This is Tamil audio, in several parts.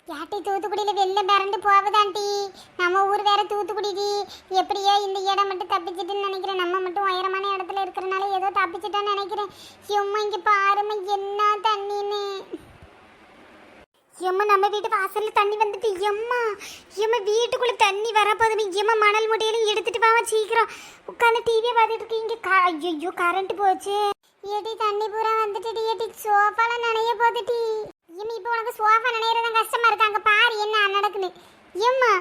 யாட்டி தூத்துக்குடியில வெளில பிறந்து போவதாண்டி. நம்ம ஊர் வேற தூத்துக்குடி. எப்படியோ இந்த இடம் மட்டும் தப்பிச்சிட்டுன்னு நினைக்கிறேன். நம்ம மட்டும் உயரமான இடத்துல இருக்கிறனால ஏதோ தப்பிச்சிட்டான்னு நினைக்கிறேன். எம்மா இங்க பாருமா என்ன தண்ணின்னு. எம்மா நம்ம வீட்டு வாசல்ல தண்ணி வந்துட்டு. எம்மா எம்மா வீட்டுக்குள்ள தண்ணி வரப்போதுமே. எம்மா மணல் முட்டையிலும் எடுத்துட்டு போவா சீக்கிரம். உட்காந்து டிவியை பார்த்துட்டு இருக்கீங்க. ஐயோ கரண்ட் போச்சு. ஏடி தண்ணி பூரா வந்துட்டு. ஏடி சோஃபால நனைய போதுட்டி. இம்மி இப்போ உனக்கு சோஃபா நினைறதான் கஷ்டமா இருக்கு. அங்க பாரு என்ன நடக்குன்னு. எம்மா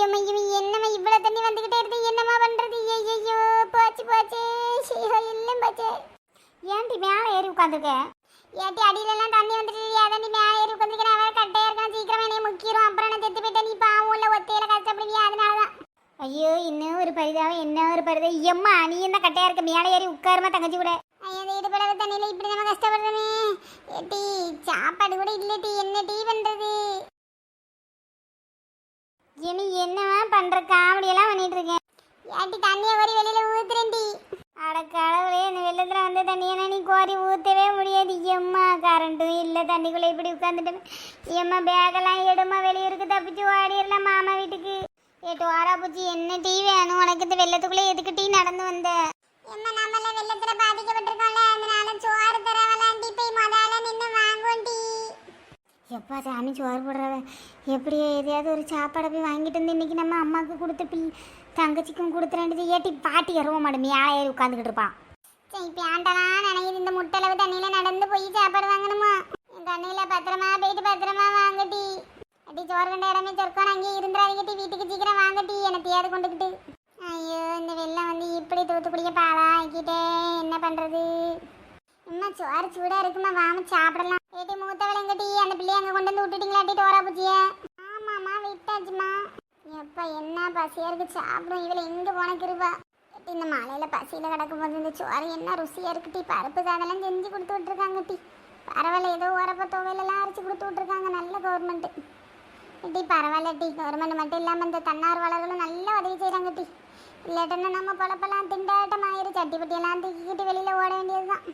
எம்மா இவன் என்னம்மா இவ்வளவு தண்ணி வந்துகிட்டே இருக்கு. என்னம்மா பண்றது? ஐயோ போச்சு போச்சு. எல்லாம் போச்சு. ஏன்டி மேலே ஏறி உட்காந்துருக்க? ஏட்டி அடியில எல்லாம் தண்ணி வந்துட்டு. ஏதாண்டி மேலே ஏறி உட்காந்துருக்கேன். அவன் கட்டையா இருக்கான். சீக்கிரமா என்னைய முக்கிரும். அப்புறம் நான் செத்து போயிட்டேன். நீ பாவம் உள்ள ஒத்தையில கஷ்டப்படுவியா? அதனாலதான். ஐயோ இன்னும் ஒரு பரிதாபம். என்ன ஒரு பரிதாபம். எம்மா நீ என்ன கட்டையா இருக்க? மேலே ஏறி உட்காருமா தங்கச்சி கூட. ஐயோ வீடு பழக தண்ணியில இப்படி நம்ம கஷ்டப்படுறோமே. ஏட்டி சாப்பாடு கூட இல்லட்டி. என்ன டீ பண்றது? இனி என்னவா பண்ற? காமெடியெல்லாம் பண்ணிட்டு இருக்கேன். ஏட்டி தண்ணியை கோரி வெளியில ஊத்துறேன்டி. அட கடவுளே, இந்த வெள்ளத்துல வந்து தண்ணியை நீ கோரி ஊற்றவே முடியாது. எம்மா கரண்ட்டும் இல்லை. தண்ணிக்குள்ளே இப்படி உட்காந்துட்டேன். எம்மா பேக்கெல்லாம் எடுமா வெளியூருக்கு தப்பிச்சு ஓடிடலாம் மாமா வீட்டுக்கு. ஏட்டு வாரா பூச்சி என்ன டீ வேணும் உனக்கு? இந்த வெள்ளத்துக்குள்ளே எதுக்கு டீ நடந்து வந்த? எம்மா நம்மள வெள்ளத்துல பாதிக்கப்பட்டிருக்கோம்ல, அதனால சோறு தரவலாண்டி போய் முதல்ல நின்று வாங்குவோண்டி. எப்பா சாமி சோறு போடுறவ எப்படியோ எதையாவது ஒரு சாப்பாடை போய் வாங்கிட்டு வந்து இன்னைக்கு நம்ம அம்மாவுக்கு கொடுத்து தங்கச்சிக்கும் கொடுத்துறேன்டி. ஏட்டி பாட்டி எறவ மாட்டேன் மேலே ஏறி உட்காந்துக்கிட்டு இருப்பான். சரி பேண்டலாம் நினைக்குது. இந்த முட்டளவு தண்ணியில நடந்து போய் சாப்பாடு வாங்கணுமா? என் தண்ணியில பத்திரமா போயிட்டு பத்திரமா வாங்கட்டி. அடி சோறு கண்ட இடமே சொற்கான அங்கேயே இருந்துடாதீங்கட்டி. வீட்டுக்கு சீக்கிரம் வாங்கட்டி. என்னத்தையாவது கொண்டுக்கிட்டு. ஐயோ இந்த வெள்ளம் வந்து இப்படி தூத்துக்குடிய பாலா ஆக்கிட்டே என்ன பண்றது? அம்மா சோறு சூடா இருக்குமா? வாம சாப்பிடலாம். ஏட்டி மூத்தவளை எங்கட்டி? அந்த பிள்ளைய அங்கே கொண்டு வந்து விட்டுட்டீங்களாட்டி டோரா பூச்சிய? ஆமாம்மா விட்டாச்சுமா. எப்பா என்ன பசியா இருக்கு. சாப்பிடும். இவளை எங்க போனக்கு இருப்பா. ஏட்டி இந்த மலையில பசியில கிடக்கும் போது இந்த சோறு என்ன ருசியா இருக்குட்டி. பருப்பு சாதெல்லாம் செஞ்சு கொடுத்து விட்டுருக்காங்க டி. பரவாயில்ல ஏதோ உரப்ப துவையெல்லாம் அரைச்சி கொடுத்து விட்டுருக்காங்க. நல்ல கவர்மெண்ட் டி. பரவாயில்ல டி. கவர்மெண்ட் மட்டும் இல்லாமல் இந்த தன்னார்வலர்களும் நல்ல உதவி செய்கிறாங்க டி. இல்லாட்டன்னா நம்ம பொழப்பெல்லாம் திண்டாட்டம் ஆயிரும். சட்டி பட்டியெல்லாம் தூக்கிக்கிட்டு வெளியில் ஓட வேண்டியது தான்.